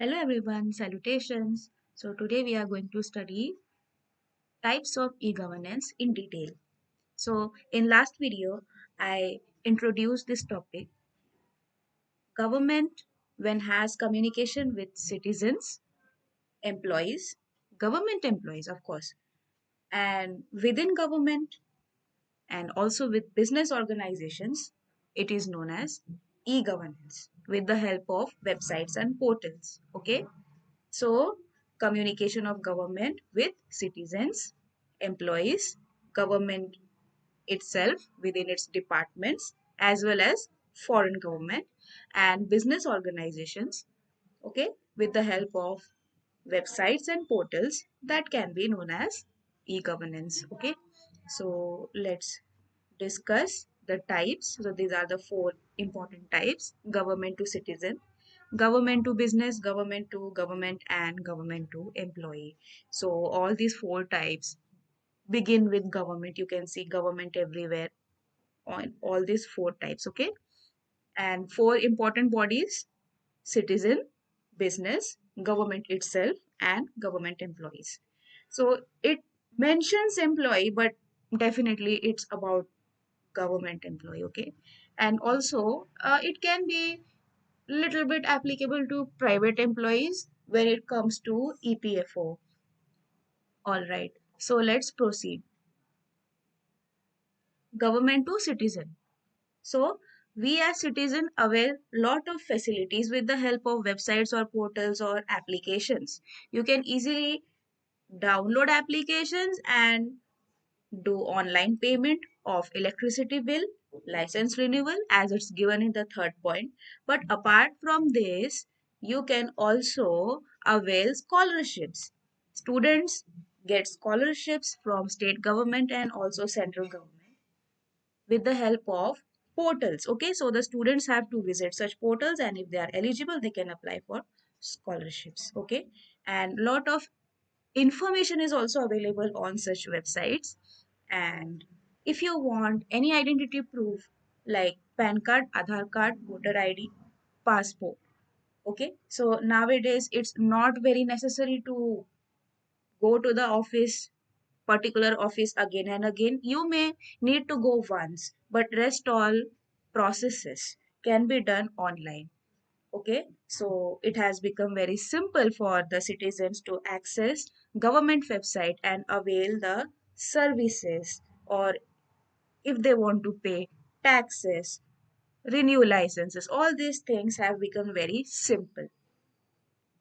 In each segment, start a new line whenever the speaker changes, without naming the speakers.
Hello everyone, salutations. So today we are going to study types of e-governance in detail. So in last video, I introduced this topic, government when has communication with citizens, employees, government employees of course, and within government and also with business organizations, it is known as e-governance with the help of websites and portals. Okay. So, communication of government with citizens, employees, government itself within its departments, as well as foreign government and business organizations, okay, with the help of websites and portals that can be known as e-governance, okay. So, let's discuss the types. So, these are the four important types: government to citizen, government to business, government to government, and government to employee. So all these four types begin with government. You can see government everywhere on all these four types, okay? And four important bodies: citizen, business, government itself, and government employees. So it mentions employee, but definitely it's about government employee, okay? And also it can be little bit applicable to private employees when it comes to EPFO. All right. So let's proceed. Government to citizen. So we as citizen avail lot of facilities with the help of websites or portals or applications. You can easily download applications and do online payment of electricity bill, license renewal as it's given in the third point. But apart from this, you can also avail scholarships. Students get scholarships from state government and also central government with the help of portals. Okay, so the students have to visit such portals, and if they are eligible they can apply for scholarships. Okay, and lot of information is also available on such websites. And if you want any identity proof like PAN card, Aadhaar card, voter ID, passport, okay, so nowadays it's not very necessary to go to the office, particular office again and again. You may need to go once, but rest all processes can be done online. Okay, so it has become very simple for the citizens to access government website and avail the services, or if they want to pay taxes, renew licenses, all these things have become very simple.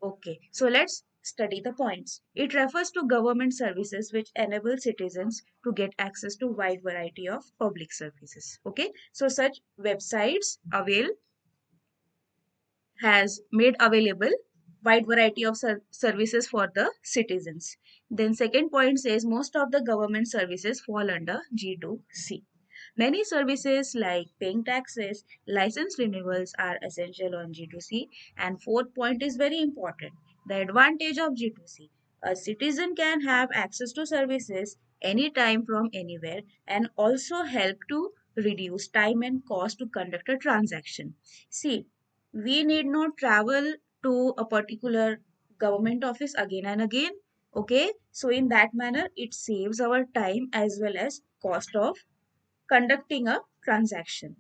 Okay, so let's study the points. It refers to government services which enable citizens to get access to wide variety of public services. Okay, so such websites avail has made available wide variety of services for the citizens. Then second point says most of the government services fall under G2C. Many services like paying taxes, license renewals are essential on G2C. And fourth point is very important. The advantage of G2C. A citizen can have access to services anytime from anywhere and also help to reduce time and cost to conduct a transaction. See, we need not travel to a particular government office again and again. Okay, so in that manner it saves our time as well as cost of conducting a transaction.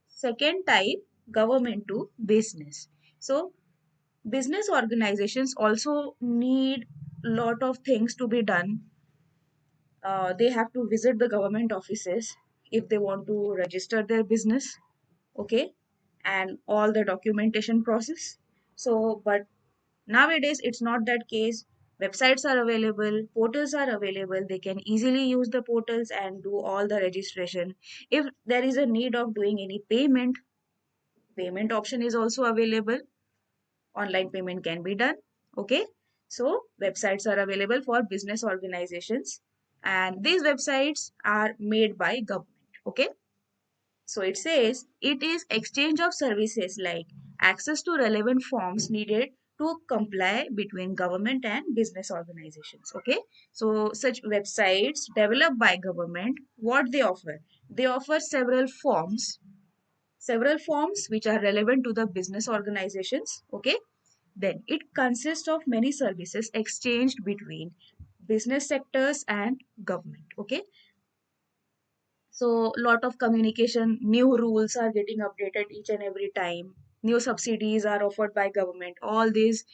Second type, government to business. So business organizations also need lot of things to be done. They have to visit the government offices if they want to register their business, okay, and all the documentation process. So but nowadays it's not that case. Websites are available, portals are available, they can easily use the portals and do all the registration. If there is a need of doing any payment, payment option is also available. Online payment can be done. Okay, so websites are available for business organizations, and these websites are made by government. Okay, so it says it is exchange of services like access to relevant forms needed to comply between government and business organizations. Okay, so such websites developed by government, what they offer, they offer several forms, several forms which are relevant to the business organizations. Okay, then it consists of many services exchanged between business sectors and government. Okay, so lot of communication, new rules are getting updated each and every time, new subsidies are offered by government, all these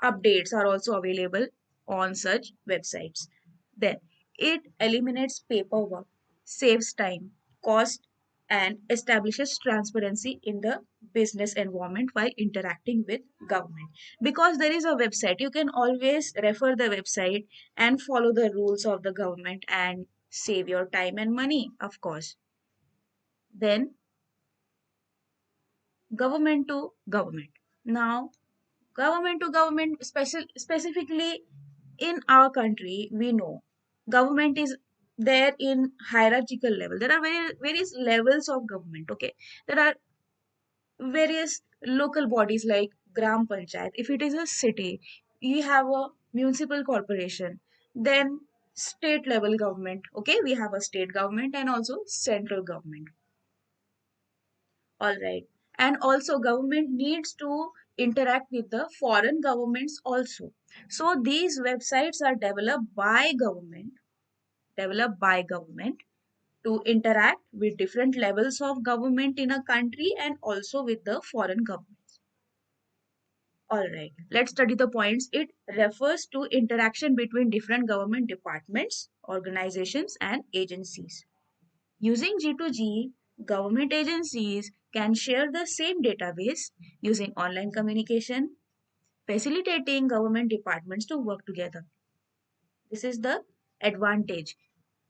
updates are also available on such websites. Then it eliminates paperwork, saves time, cost, and establishes transparency in the business environment while interacting with government. Because there is a website, you can always refer the website and follow the rules of the government and save your time and money, of course. Then government to government. Now, government to government, specifically in our country, we know government is there in hierarchical level. There are various levels of government. Okay, there are various local bodies like gram panchayat. If it is a city, you have a municipal corporation. Then state level government. Okay, we have a state government and also central government. All right. And also government needs to interact with the foreign governments also. So these websites are developed by government to interact with different levels of government in a country and also with the foreign governments. All right. Let's study the points. It refers to interaction between different government departments, organizations and agencies. Using G2G, government agencies can share the same database using online communication, facilitating government departments to work together. This is the advantage.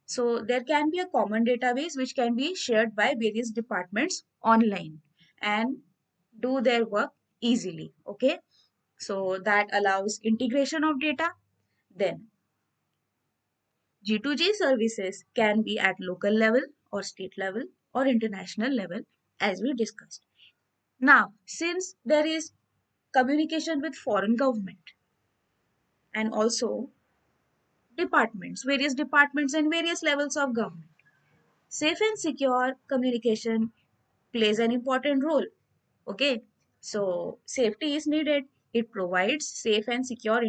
So, there can be a common database which can be shared by various departments online and do their work easily. Okay, so that allows integration of data. Then, G2G services can be at local level or state level or international level as we discussed. Now, since there is communication with foreign government and also various departments and various levels of government, safe and secure communication plays an important role. Okay, so safety is needed. It provides safe and secure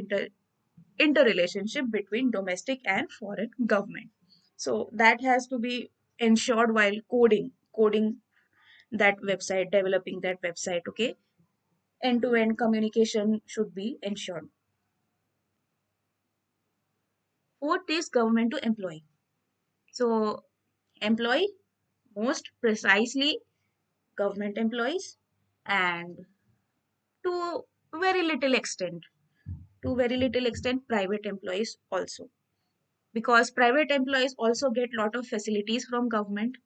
interrelationship between domestic and foreign government. So that has to be ensured while coding that website, developing that website. Okay, end to end communication should be ensured. Fourth is government to employee. So employee, most precisely government employees, and to very little extent very little extent private employees also, because private employees also get lot of facilities from government.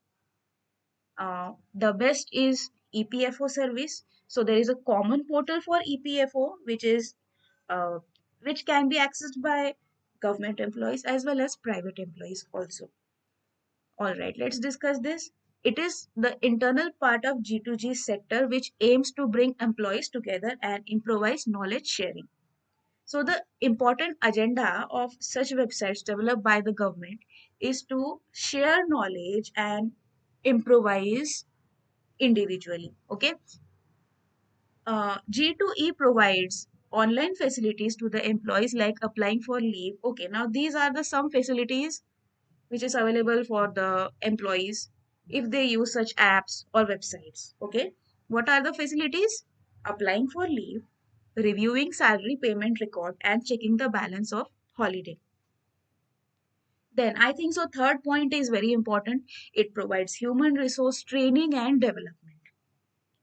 The best is EPFO service. So there is a common portal for EPFO uh, which can be accessed by government employees as well as private employees also. All right, let's discuss this. It is the internal part of G2G sector which aims to bring employees together and improvise knowledge sharing. So the important agenda of such websites developed by the government is to share knowledge and improvise individually. Okay. G2E provides online facilities to the employees like applying for leave. Okay, now these are the some facilities which is available for the employees if they use such apps or websites. Okay, what are the facilities? Applying for leave, reviewing salary payment record, and checking the balance of holiday. Then I think so. Third point is very important. It provides human resource training and development.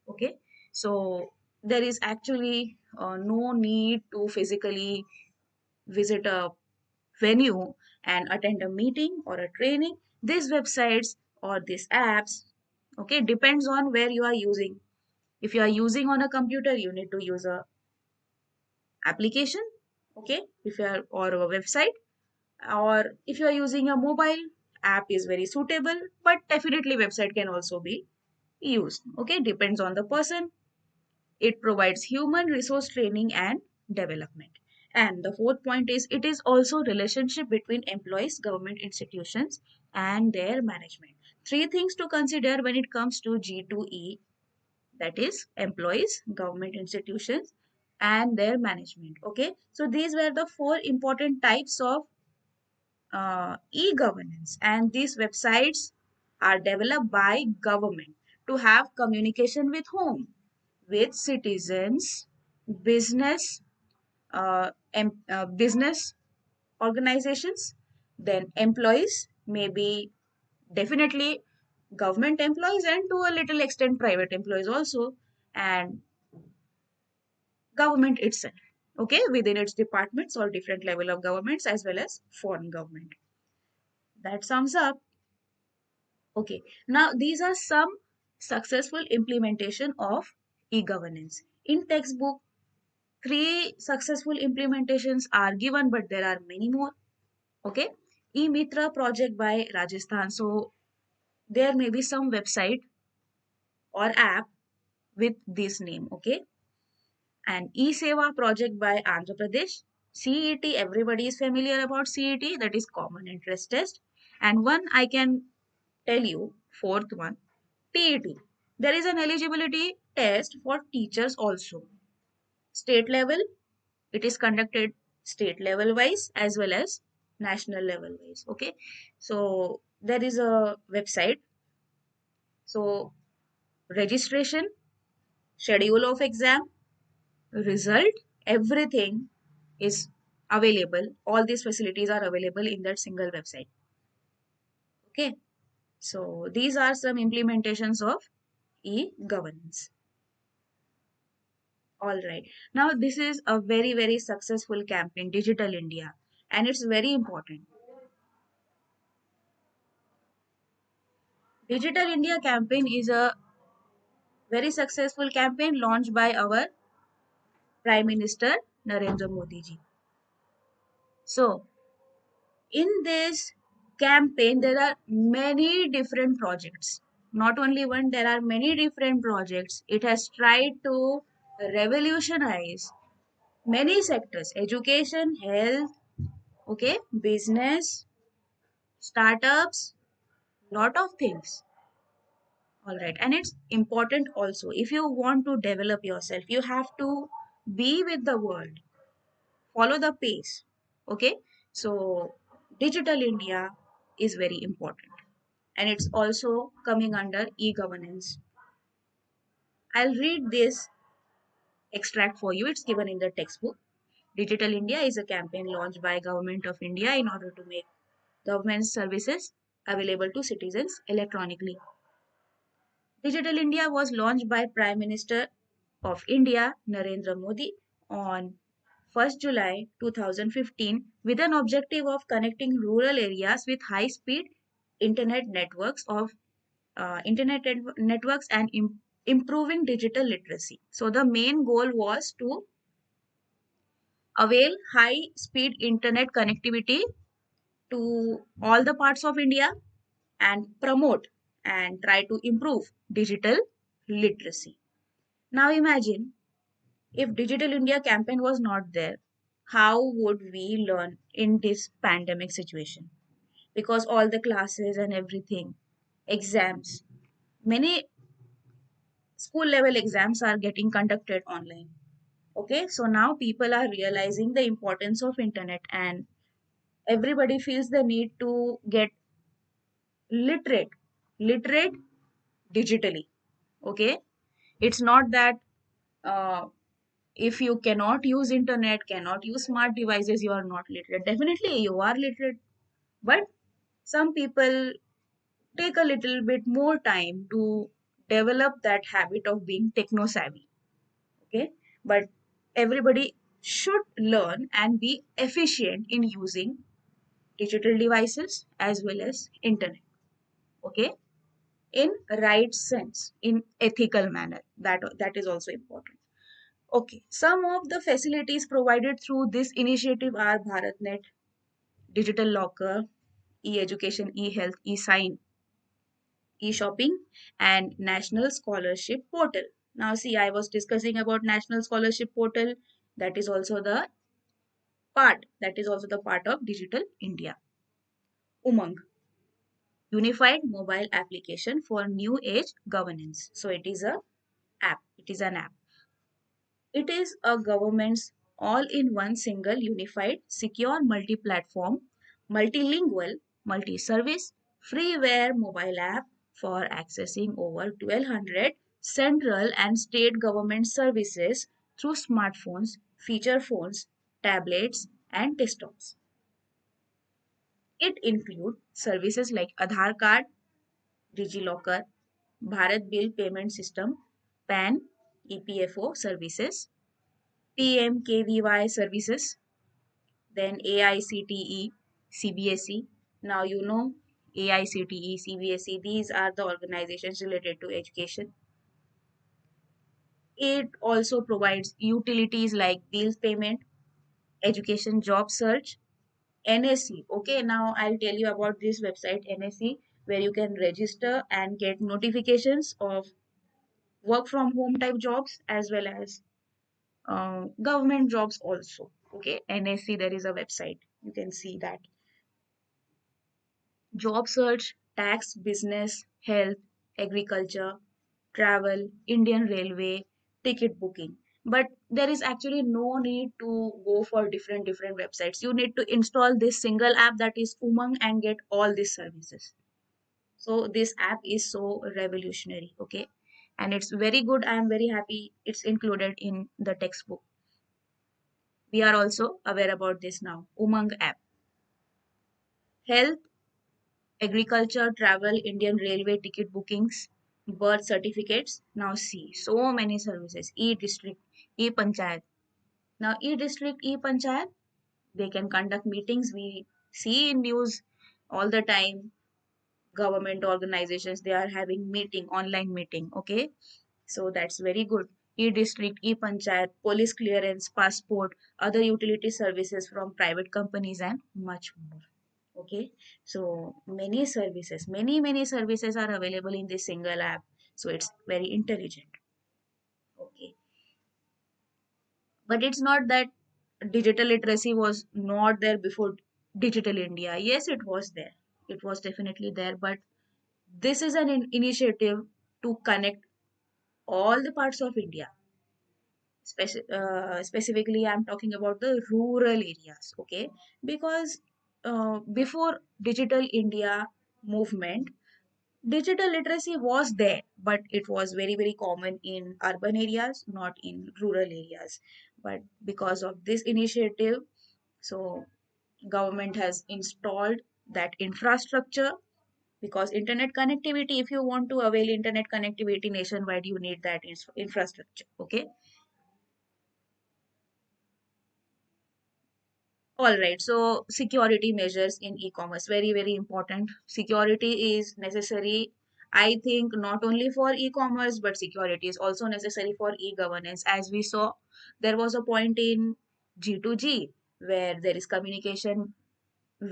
Okay, so there is actually no need to physically visit a venue and attend a meeting or a training. These websites or these apps, okay, depends on where you are using. If you are using on a computer, you need to use a application. Okay, if you are or a website, or if you are using a mobile app is very suitable, but definitely website can also be used. Okay, depends on the person. It provides human resource training and development. And the fourth point is it is also relationship between employees, government institutions, and their management. Three things to consider when it comes to G2E, that is employees, government institutions, and their management. Okay, so these were the four important types of e-governance, and these websites are developed by government to have communication with whom? With citizens, business, business organizations, then employees, maybe definitely government employees, and to a little extent private employees also, and government itself, okay, within its departments or different level of governments as well as foreign government. That sums up. Okay, now these are some successful implementation of e-governance. In textbook, three successful implementations are given, but there are many more. Okay, e-Mitra project by Rajasthan. So there may be some website or app with this name. Okay, and e-Seva project by Andhra Pradesh. CET, everybody is familiar about CET, that is common interest test. And one I can tell you, fourth one, TET. There is an eligibility test for teachers also. State level, it is conducted state level wise as well as national level wise. Okay, so there is a website. So registration, schedule of exam, result, everything is available. All these facilities are available in that single website. Okay, so these are some implementations of e-governance. All right. Now, this is a very, very successful campaign, Digital India, and it's very important. Digital India campaign is a very successful campaign launched by our Prime Minister Narendra Modi ji. So, in this campaign, there are many different projects. Not only one, there are many different projects. It has tried to revolutionize many sectors: education, health, okay, business, startups, lot of things. All right, and it's important also, if you want to develop yourself, you have to be with the world, follow the pace. Okay, so Digital India is very important, and it's also coming under e-governance. I'll read this extract for you. It's given in the textbook. Digital India is a campaign launched by Government of India in order to make government services available to citizens electronically. Digital India was launched by Prime Minister of India, Narendra Modi, on 1st July 2015 with an objective of connecting rural areas with high-speed internet networks networks and improving digital literacy. So the main goal was to avail high-speed internet connectivity to all the parts of India and promote and try to improve digital literacy. Now imagine if Digital India campaign was not there, how would we learn in this pandemic situation? Because all the classes and everything, exams, many school level exams are getting conducted online. Okay, so now people are realizing the importance of internet, and everybody feels the need to get literate, literate digitally. Okay, it's not that uh, if you cannot use internet, cannot use smart devices, you are not literate. Definitely you are literate, but some people take a little bit more time to develop that habit of being techno savvy. Okay, but everybody should learn and be efficient in using digital devices as well as internet. Okay, in right sense, in ethical manner, that is also important. Okay, some of the facilities provided through this initiative are BharatNet, Digital Locker, e-education, e-health, e-sign, e-shopping, and National Scholarship Portal. Now, see, I was discussing about National Scholarship Portal. That is also the part. That is also the part of Digital India. Umang. Unified Mobile Application for New Age Governance. So it is a app. It is an app. It is a government's all-in-one single unified secure multi-platform, multilingual, multi-service freeware mobile app for accessing over 1200 central and state government services through smartphones, feature phones, tablets and desktops. It includes services like Aadhaar card, DigiLocker, Bharat Bill Payment System, PAN, EPFO services, PMKVY services, then AICTE, CBSE. Now you know AICTE, CBSE, these are the organizations related to education. It also provides utilities like bills payment, education job search, NSE. Okay, now I'll tell you about this website NSE where you can register and get notifications of work from home type jobs as well as government jobs also. Okay, NSC, there is a website. You can see that. Job search, tax, business, health, agriculture, travel, Indian Railway, ticket booking. But there is actually no need to go for different websites. You need to install this single app that is Umang and get all these services. So this app is so revolutionary, okay? And it's very good. I am very happy it's included in the textbook. We are also aware about this now. Umang app. Health, agriculture, travel, Indian Railway ticket bookings, birth certificates. Now see, so many services. E-district, e-panchayat. Now e-district, e-panchayat, they can conduct meetings. We see in news all the time. Government organizations, they are having meeting, online meeting. Okay, so that's very good. E-district, e-panchayat, police clearance, passport, other utility services from private companies and much more. Okay, so many services are available in this single app. So it's very intelligent. Okay, but it's not that digital literacy was not there before Digital India. Yes, it was there. It was definitely there, but this is an initiative to connect all the parts of India. Specifically, I'm talking about the rural areas, okay? Because before Digital India movement, digital literacy was there, but it was very common in urban areas, not in rural areas. But because of this initiative, so government has installed that infrastructure because internet connectivity, if you want to avail internet connectivity nationwide, you need that infrastructure, okay? All right, so security measures in e-commerce, very important. Security is necessary, I think, not only for e-commerce, but security is also necessary for e-governance. As we saw, there was a point in G2G where there is communication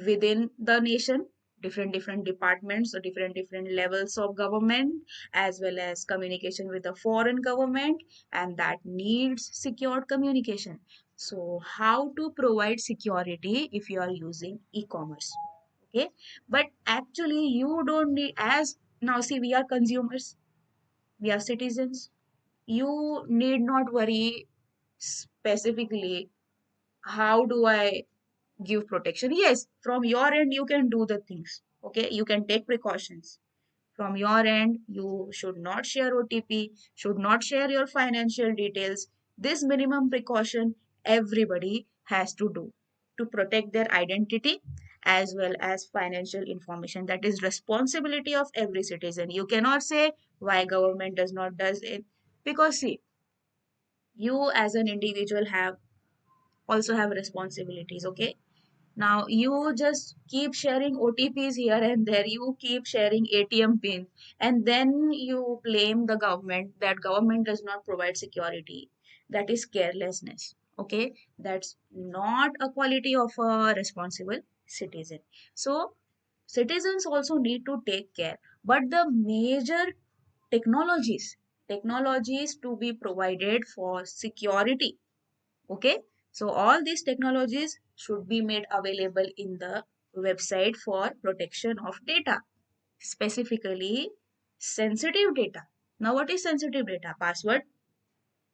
within the nation, different departments or different levels of government, as well as communication with the foreign government, and that needs secured communication. So how to provide security if you are using e-commerce? Okay, but actually you don't need, as now see, we are consumers, we are citizens, you need not worry specifically how do I give protection. Yes, from your end you can do the things, okay, you can take precautions. From your end you should not share OTP, should not share your financial details. This minimum precaution everybody has to do to protect their identity as well as financial information. That is responsibility of every citizen. You cannot say why government does not does it, because see, you as an individual have also have responsibilities, okay? Now you just keep sharing OTPs here and there, you keep sharing ATM pin, and then you blame the government that government does not provide security. That is carelessness. Okay, that's not a quality of a responsible citizen. So citizens also need to take care. But the major technologies to be provided for security. Okay, so all these technologies should be made available in the website for protection of data. specifically sensitive data. Now, what is sensitive data? Password,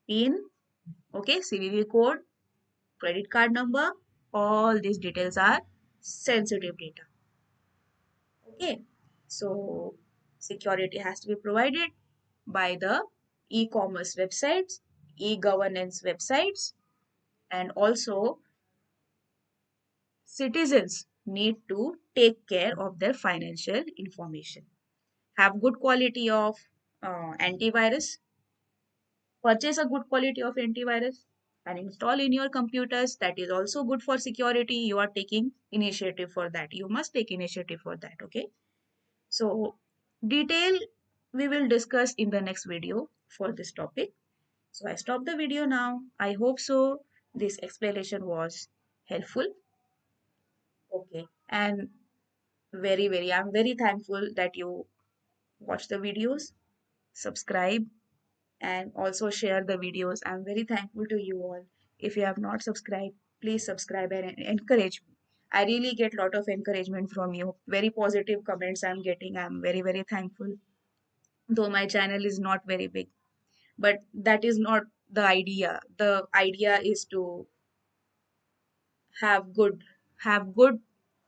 PIN, okay, CVV code, credit card number, all these details are sensitive data. Okay, so security has to be provided by the e-commerce websites, e-governance websites, and also citizens need to take care of their financial information. Have good quality of antivirus, purchase a good quality of antivirus and install in your computers. That is also good for security. You are taking initiative for that. You must take initiative for that. Okay. So detail we will discuss in the next video for this topic. So I stop the video now. I hope so this explanation was helpful. Okay. And I'm very thankful that you watch the videos, subscribe, and also share the videos. I'm very thankful to you all. If you have not subscribed, please subscribe and encourage me. I really get a lot of encouragement from you. Very positive comments I'm getting. I'm very, very thankful. Though my channel is not very big, but that is not the idea. The idea is to have good, have good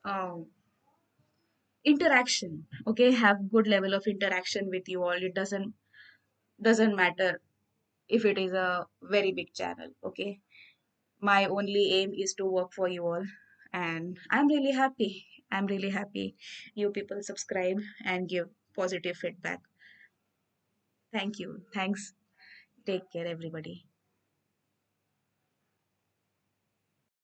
um, interaction. Okay, have good level of interaction with you all. It doesn't matter if it is a very big channel. Okay, my only aim is to work for you all, and I'm really happy you people subscribe and give positive feedback. Thank you. Thanks. Take care, everybody.